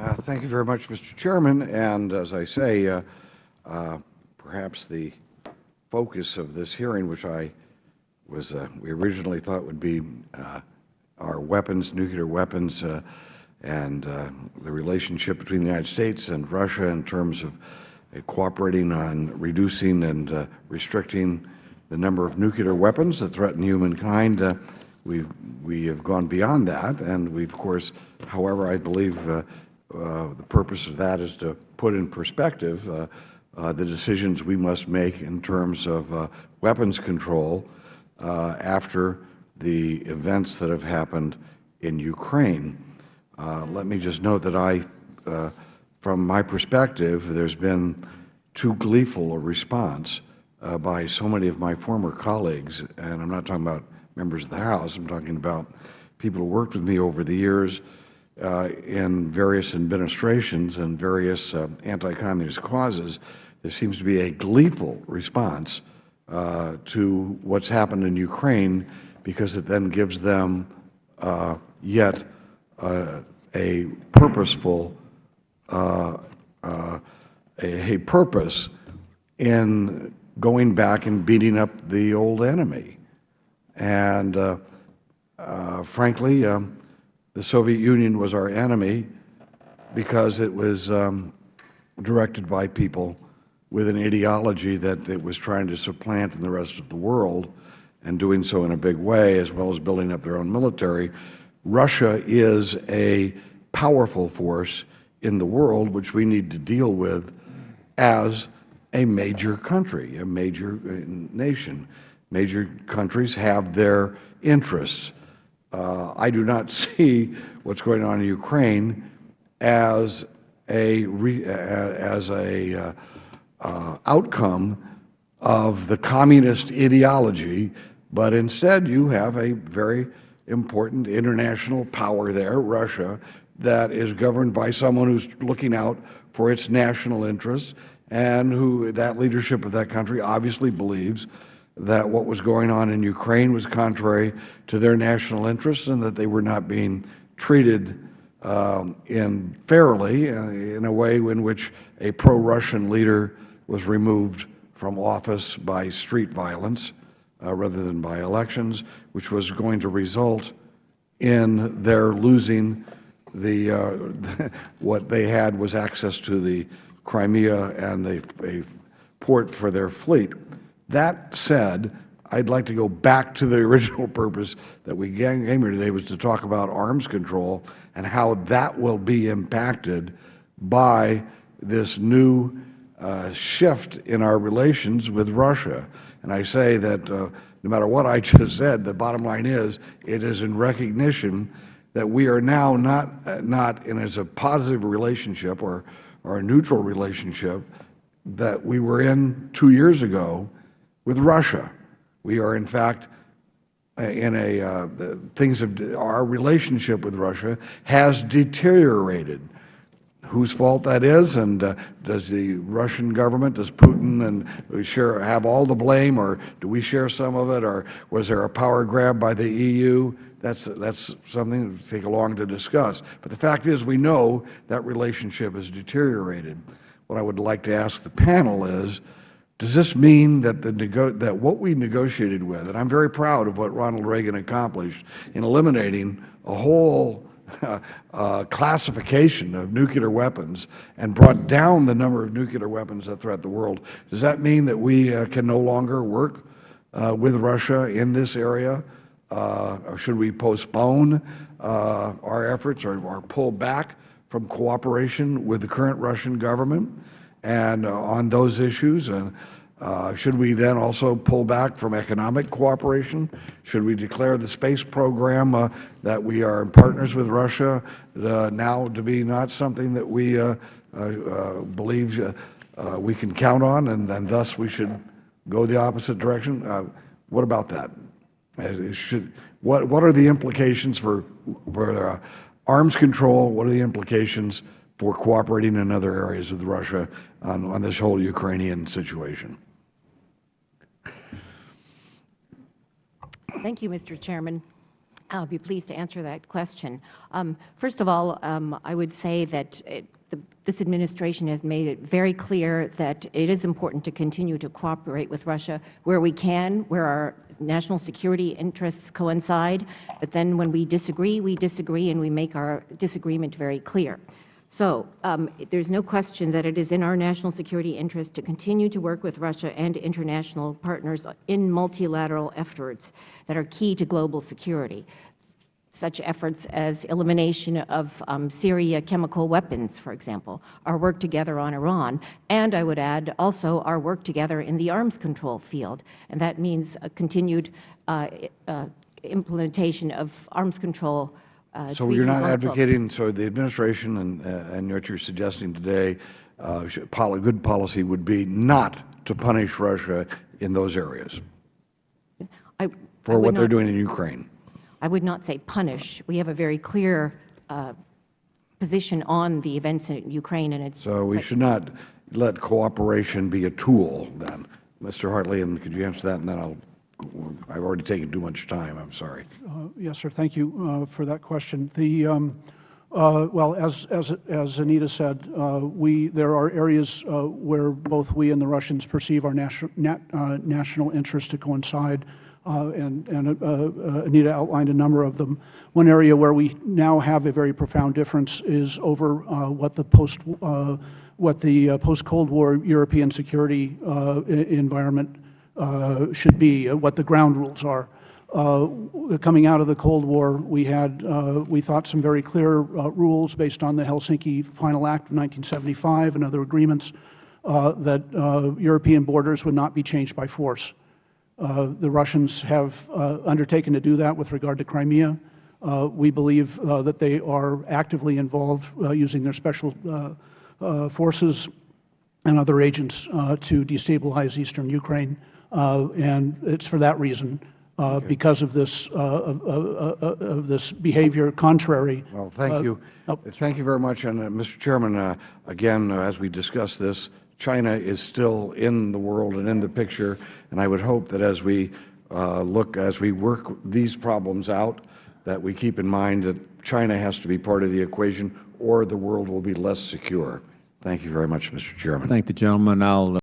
Thank you very much, Mr. Chairman. And as I say, perhaps the focus of this hearing, which we originally thought would be our weapons, nuclear weapons, and the relationship between the United States and Russia in terms of cooperating on reducing and restricting the number of nuclear weapons that threaten humankind. We have gone beyond that, and we, of course, however, I believe the purpose of that is to put in perspective the decisions we must make in terms of weapons control after the events that have happened in Ukraine. Let me just note that from my perspective, there's been too gleeful a response by so many of my former colleagues, and I'm not talking about members of the House, I'm talking about people who worked with me over the years in various administrations and various anti-communist causes. There seems to be a gleeful response to what's happened in Ukraine, because it then gives them yet a purposeful a purpose in going back and beating up the old enemy. And frankly, the Soviet Union was our enemy because it was directed by people with an ideology that it was trying to supplant in the rest of the world, and doing so in a big way, as well as building up their own military. Russia is a powerful force in the world, which we need to deal with as a major country, a major nation. Major countries have their interests. I do not see what's going on in Ukraine as a outcome of the communist ideology, but instead you have a very important international power there, Russia, that is governed by someone who's looking out for its national interests, and that leadership of that country obviously believes that what was going on in Ukraine was contrary to their national interests, and that they were not being treated fairly in a way in which a pro-Russian leader was removed from office by street violence rather than by elections, which was going to result in their losing what they had was access to the Crimea and a port for their fleet. That said, I'd like to go back to the original purpose that we came here today, was to talk about arms control and how that will be impacted by this new shift in our relations with Russia. And I say that no matter what I just said, the bottom line is it is in recognition that we are now not in as a positive relationship or a neutral relationship that we were in 2 years ago with Russia. We are, in fact, in our relationship with Russia has deteriorated. Whose fault that is, and does the Russian government, does Putin and we have all the blame, or do we share some of it, or was there a power grab by the EU? That's something that would take long to discuss. But the fact is, we know that relationship has deteriorated. What I would like to ask the panel is, does this mean that that what we negotiated with, and I'm very proud of what Ronald Reagan accomplished in eliminating a whole classification of nuclear weapons and brought down the number of nuclear weapons that threaten the world, does that mean that we can no longer work with Russia in this area? Or should we postpone our efforts or pull back from cooperation with the current Russian government and on those issues? And should we then also pull back from economic cooperation? Should we declare the space program that we are partners with Russia now to be not something that we believe we can count on, and thus we should go the opposite direction? What about that? What are the implications for arms control? What are the implications for cooperating in other areas with Russia on this whole Ukrainian situation? Thank you, Mr. Chairman. I'll be pleased to answer that question. First of all, I would say that this administration has made it very clear that it is important to continue to cooperate with Russia where we can, where our national security interests coincide. But then when we disagree, and we make our disagreement very clear. So there's no question that it is in our national security interest to continue to work with Russia and international partners in multilateral efforts that are key to global security, such efforts as elimination of Syria chemical weapons, for example, our work together on Iran, and I would add also our work together in the arms control field. And that means a continued implementation of arms control. So you're not advocating, so the administration and what you're suggesting today, good policy would be not to punish Russia in those areas for what they're doing in Ukraine. I would not say punish. We have a very clear position on the events in Ukraine, and it's. So we should not let cooperation be a tool, then. Mr. Hartley, and could you answer that, and then I've already taken too much time. I'm sorry. Yes, sir. Thank you for that question. Well, as Anita said, there are areas where both we and the Russians perceive our national interests to coincide, and Anita outlined a number of them. One area where we now have a very profound difference is over what the post-Cold War European security environment should be, what the ground rules are. Coming out of the Cold War, we thought some very clear rules based on the Helsinki Final Act of 1975 and other agreements that European borders would not be changed by force. The Russians have undertaken to do that with regard to Crimea. We believe that they are actively involved using their special forces and other agents to destabilize eastern Ukraine. And it's for that reason, because of this behavior contrary. Well, thank you. Thank you very much. And Mr. Chairman, again, as we discuss this, China is still in the world and in the picture. And I would hope that as we work these problems out, that we keep in mind that China has to be part of the equation, or the world will be less secure. Thank you very much, Mr. Chairman. Thank the gentleman.